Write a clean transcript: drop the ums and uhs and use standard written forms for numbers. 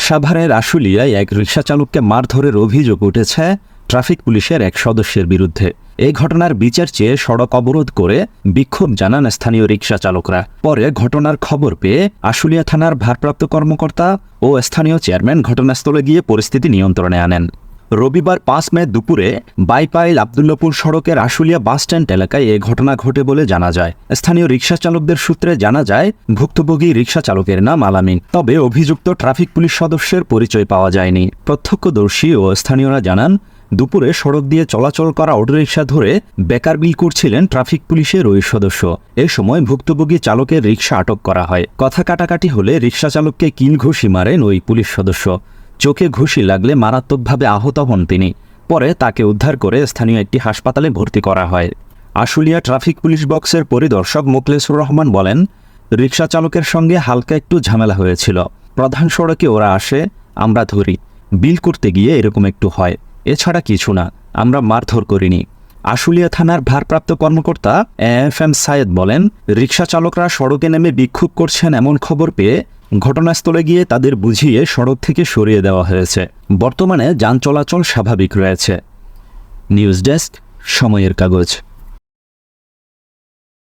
সাভারের আশুলিয়ায় এক রিকশাচালককে মারধরের অভিযোগ উঠেছে ট্রাফিক পুলিশের এক সদস্যের বিরুদ্ধে। এই ঘটনার বিচার চেয়ে সড়ক অবরোধ করে বিক্ষোভ জানান স্থানীয় রিকশা চালকরা। পরে ঘটনার খবর পেয়ে আশুলিয়া থানার ভারপ্রাপ্ত কর্মকর্তা ও স্থানীয় চেয়ারম্যান ঘটনাস্থলে গিয়ে পরিস্থিতি নিয়ন্ত্রণে আনেন। রবিবার ৫ মে দুপুরে বাইপাইল আবদুল্লাপুর সড়কের আশুলিয়া বাসস্ট্যান্ড এলাকায় এ ঘটনা ঘটে বলে জানা যায়। স্থানীয় রিকশা চালকদের সূত্রে জানা যায়, ভুক্তভোগী রিকশা চালকের নাম আলামিন। তবে অভিযুক্ত ট্রাফিক পুলিশ সদস্যের পরিচয় পাওয়া যায়নি। প্রত্যক্ষদর্শী ও স্থানীয়রা জানান, দুপুরে সড়ক দিয়ে চলাচল করা অটোরিকশা ধরে বেকার বিল করছিলেন ট্রাফিক পুলিশের ওই সদস্য। এ সময় ভুক্তভোগী চালকের রিকশা আটক করা হয়। কথা কাটাকাটি হলে রিকশা চালককে কিল ঘুষি মারেন ওই পুলিশ সদস্য। চোখে ঘুষি লাগলে মারাত্মকভাবে আহত হন তিনি। পরে তাকে উদ্ধার করে স্থানীয় একটি হাসপাতালে ভর্তি করা হয়। আশুলিয়া ট্রাফিক পুলিশ বক্সের পরিদর্শক মোখলেসুর রহমান বলেন, রিকশা চালকের সঙ্গে হালকা একটু ঝামেলা হয়েছিল। প্রধান সড়কে ওরা আসে, আমরা ধরি। বিল করতে গিয়ে এরকম একটু হয়, এছাড়া কিছু না, আমরা মারধর করিনি। আশুলিয়া থানার ভারপ্রাপ্ত কর্মকর্তা AFM সায়েদ বলেন, রিকশা চালকরা সড়কে নেমে বিক্ষোভ করছেন এমন খবর পেয়ে ঘটনাস্থলে গিয়ে তাদের বুঝিয়ে সড়ক থেকে সরিয়ে দেওয়া হয়েছে। বর্তমানে যান চলাচল স্বাভাবিক রয়েছে। নিউজ ডেস্ক, সময়ের কাগজ।